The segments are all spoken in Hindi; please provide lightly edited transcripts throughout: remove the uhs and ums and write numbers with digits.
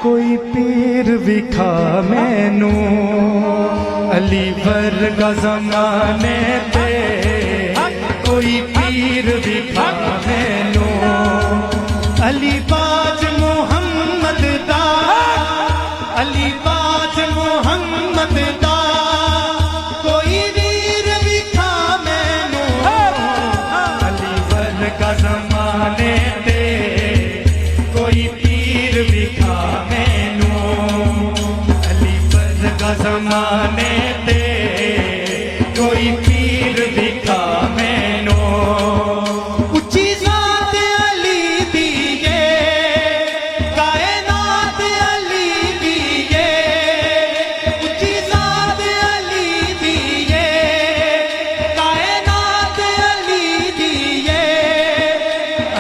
कोई पीर विखा मैनू अली वर्गा ज़माने ते, कोई पीर विखा मैनू अली बाज मुहम्मद दा, अली बाज मुहम्मद दा, कोई वीर विखा मैनू अली वर्गा ज़माने ते, कोई पीर विखा मैनू अली वर्गा ज़माने ते, कोई पीर विखा मैनू। उच्ची ज़ात अली दी ये, कायनात अली दी ये, उच्ची ज़ात अली दी ये, कायनात अली दी ये,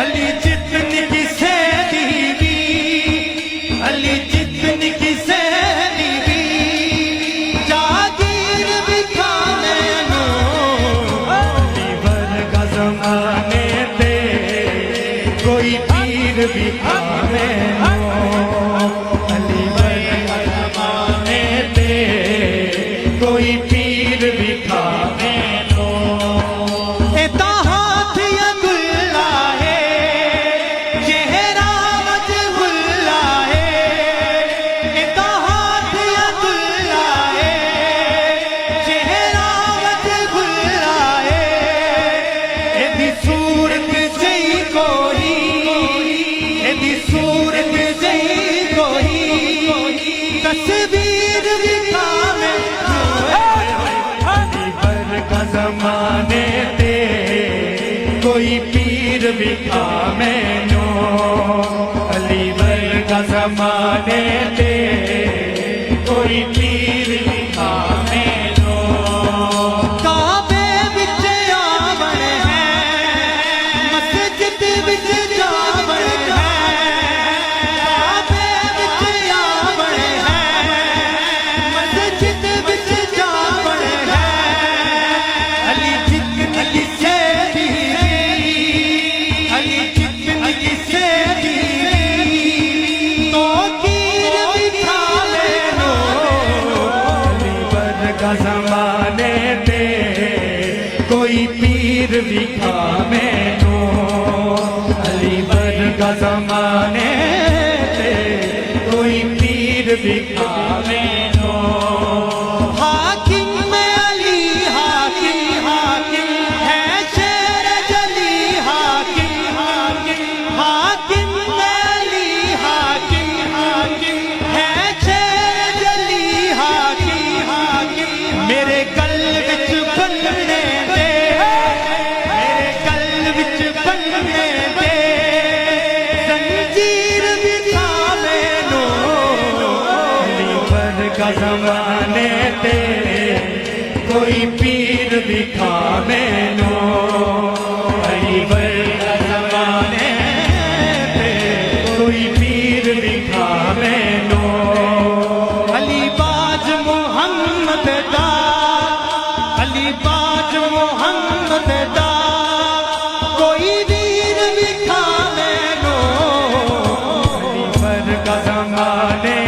अली जितनी किसे दी भी, अली जितनी किसे दी भी, जागीर विखा मैनू अली वर्गा ज़माने ते, कोई पीर विखा मैनू अली वर्गा ज़माने ते, कोई पीर विखा मैनू। एता हाथ अब्दुल्ला है, चेहरा वजहुल्ला है, एता हाथ अब्दुल्ला है, चेहरा वजहुल्ला है, एदी सूरत जई कोई, एदी सूरत जई कोई, तस्वीर विखा मैनू अली वर्गा ज़माने ते, कोई पीर विखा मैनू अली वर्गा ज़माने ते, कोई पीर विखा मैनू। काबे विच आवण है, मस्जिद विच जावण है, काबे विच आवण है, मस्जिद विच जावण है, अली जितनी किसे दी, अली जितनी किसे दी, तो कीर विखा मैनू अली वर्गा ज़माने ते, कोई पीर विखा मैनू अली वर्गा ज़माने ते, कोई पीर विखा मैनू। हाकिम में अली हाकिम, हाकिम है शेर जली, हाकिम हाकिम, हाकिम में अली हाकिम, हाकिम है शेर जली, हाकिम हाकिम। मेरे गल विच बनने दे, मेरे गल विच बनने दे, जंजीर विखा मैनू अली वर्गा ज़माने ते, कोई पीर विखा मैनू अली वर्गा ज़माने ते, कोई पीर विखा मैनू। अली बाज मुहम्मद दा, अली बाज मुहम्मद दा, कोई वीर विखा मैनू अली वर्गा ज़माने